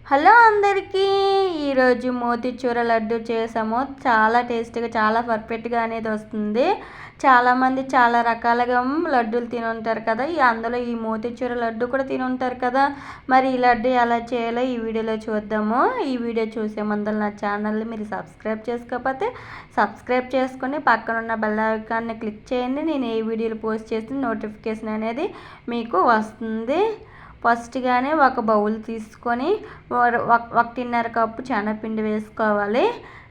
Hello అందరికీ, ఈరోజు మోతీచూర లడ్డు చేసాము. చాలా టేస్టీగా, చాలా పర్ఫెక్ట్గా అనేది వస్తుంది. చాలామంది చాలా రకాలుగా లడ్డూలు తిని ఉంటారు కదా, అందులో ఈ మోతీచూర లడ్డు కూడా తిని ఉంటారు కదా. మరి ఈ లడ్డు ఎలా చేయాలో ఈ వీడియోలో చూద్దాము. ఈ వీడియో చూసే ముందు నా ఛానల్ని మీరు సబ్స్క్రైబ్ చేసుకోకపోతే సబ్స్క్రైబ్ చేసుకొని పక్కన ఉన్న బెల్ ఐకాన్ని క్లిక్ చేయండి. నేను ఏ వీడియోలు పోస్ట్ చేసిన నోటిఫికేషన్ అనేది మీకు వస్తుంది. ఫస్ట్గానే ఒక బౌల్ తీసుకొని 1.5 కప్పు శనగపిండి వేసుకోవాలి.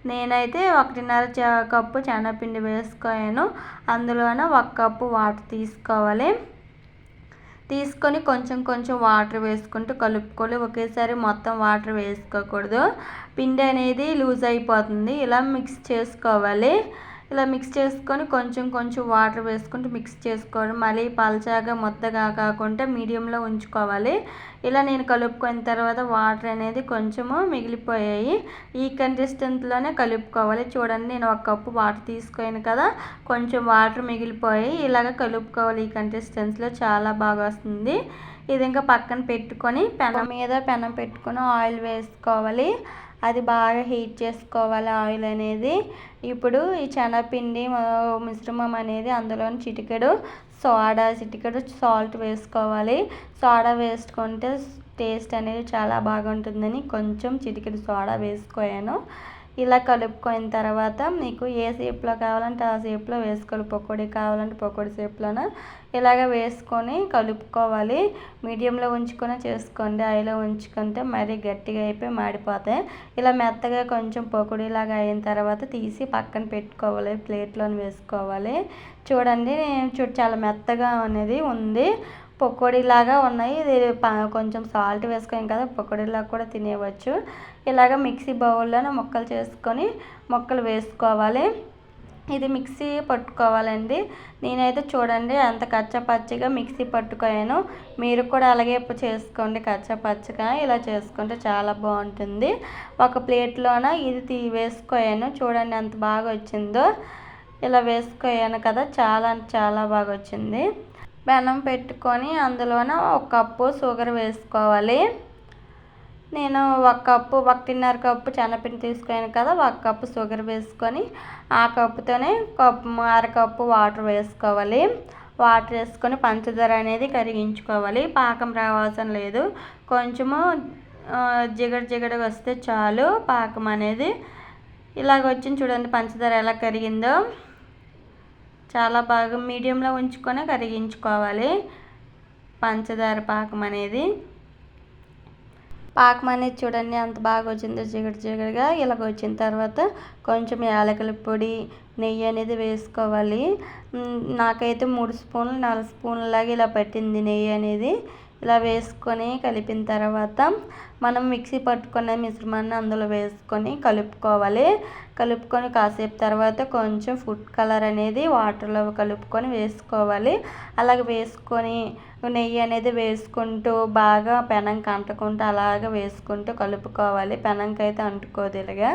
నేనైతే 1.5 కప్పు శనగపిండి వేసుకోయాను. అందులోనే 1 కప్పు వాటర్ తీసుకోవాలి. తీసుకొని కొంచెం కొంచెం వాటర్ వేసుకుంటూ కలుపుకొని ఒకేసారి మొత్తం వాటర్ వేసుకోకూడదు. పిండి అనేది లూజ్ అయిపోతుంది. ఇలా మిక్స్ చేసుకోవాలి. ఇలా మిక్స్ చేసుకొని కొంచెం కొంచెం వాటర్ వేసుకుంటూ మిక్స్ చేసుకోవడం. మళ్ళీ పల్చగా ముద్దగా కాకుండా మీడియంలో ఉంచుకోవాలి. ఇలా నేను కలుపుకున్న తర్వాత వాటర్ అనేది కొంచెము మిగిలిపోయాయి. ఈ కన్సిస్టెన్సీలోనే కలుపుకోవాలి. చూడండి, నేను 1 కప్పు వాటర్ తీసుకున్నాను కదా, కొంచెం వాటర్ మిగిలిపోయాయి. ఇలాగ కలుపుకోవాలి. ఈ కన్సిస్టెన్సీలో చాలా బాగా వస్తుంది. ఇది ఇంకా పక్కన పెట్టుకొని పెనం పెట్టుకొని ఆయిల్ వేసుకోవాలి. అది బాగా హీట్ చేసుకోవాలి ఆయిల్ అనేది. ఇప్పుడు ఈ శనగపిండి మిశ్రమం అనేది అందులో చిటికెడు సాల్ట్ వేసుకోవాలి. సోడా వేసుకుంటే టేస్ట్ అనేది చాలా బాగుంటుందని కొంచెం చిటికెడు సోడా వేసుకోయాను. ఇలా కలుపుకున్న తర్వాత మీకు ఏ షేప్లో కావాలంటే ఆ షేప్లో వేసుకోవాలి. పకోడీ కావాలంటే పకోడీ షేప్లోనే ఇలాగ వేసుకొని కలుపుకోవాలి. మీడియంలో ఉంచుకొని చేసుకోండి. హైలో ఉంచుకుంటే మరీ గట్టిగా అయిపోయి మాడిపోతాయి. ఇలా మెత్తగా కొంచెం పకోడీలాగా అయిన తర్వాత తీసి పక్కన పెట్టుకోవాలి. ప్లేట్లోని వేసుకోవాలి. చూడండి, చాలా మెత్తగా అనేది ఉంది. పకోడీలాగా ఉన్నాయి. ఇది కొంచెం సాల్ట్ వేసుకోం కదా, పకోడీలాగా కూడా తినేవచ్చు. ఇలాగ మిక్సీ బౌల్లోనే ముక్కలు చేసుకొని ముక్కలు వేసుకోవాలి. ఇది మిక్సీ పట్టుకోవాలండి. నేనైతే చూడండి అంత కచ్చపచ్చిగా మిక్సీ పట్టుకోయాను. మీరు కూడా అలాగే చేసుకోండి, కచ్చపచ్చగా. ఇలా చేసుకుంటే చాలా బాగుంటుంది. ఒక ప్లేట్లోన ఇది వేసుకోయాను. చూడండి ఎంత బాగా వచ్చిందో. ఇలా వేసుకోయాను కదా, చాలా బాగా వచ్చింది. బెల్లం పెట్టుకొని అందులోన 1 కప్పు షుగర్ వేసుకోవాలి. నేను 1.5 కప్పు శనగపిండి తీసుకున్నాను కదా, 1 కప్పు షుగర్ వేసుకొని ఆ కప్పుతోనే 1/2 కప్పు వాటర్ వేసుకోవాలి. వాటర్ వేసుకొని పంచదార అనేది కరిగించుకోవాలి. పాకం రావాల్సిన లేదు, కొంచెము జిగడగా వస్తే చాలు పాకం అనేది. ఇలాగ వచ్చింది చూడండి, పంచదార ఎలా కరిగిందో. చాలా బాగా మీడియంలో ఉంచుకొని కరిగించుకోవాలి పంచదార పాకం అనేది. చూడండి అంత బాగా వచ్చిందో, జిగడగా. ఇలాగ వచ్చిన తర్వాత కొంచెం యాలకుల పొడి, నెయ్యి అనేది వేసుకోవాలి. నాకైతే 3 స్పూన్లు 4 స్పూన్ల లాగా ఇలా పట్టింది నెయ్యి అనేది. ఇలా వేసుకొని కలిపిన తర్వాత మనం మిక్సీ పట్టుకున్న మిశ్రమాన్ని అందులో వేసుకొని కలుపుకోవాలి. కలుపుకొని కాసేపు తర్వాత కొంచెం ఫుడ్ కలర్ అనేది వాటర్లో కలుపుకొని వేసుకోవాలి. అలాగే వేసుకొని నెయ్యి అనేది వేసుకుంటూ బాగా పెనంకి అంటుకుంటూ అలాగే వేసుకుంటూ కలుపుకోవాలి. పెనంకి అయితే అంటుకోదు. ఇలాగా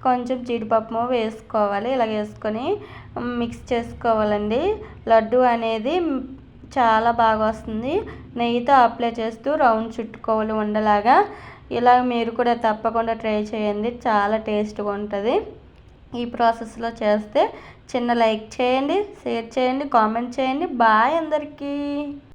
కొంచెం జీడిపప్పు వేసుకోవాలి. ఇలా వేసుకొని మిక్స్ చేసుకోవాలండి. లడ్డు అనేది చాలా బాగా వస్తుంది. నెయ్యితో అప్లై చేస్తూ రౌండ్ చుట్టుకోవాలి ఉండలాగా. ఇలా మీరు కూడా తప్పకుండా ట్రై చేయండి, చాలా టేస్ట్గా ఉంటుంది. ఈ ప్రాసెస్లో చేస్తే చిన్న లైక్ చేయండి, షేర్ చేయండి, కామెంట్ చేయండి. బాయ్ అందరికీ.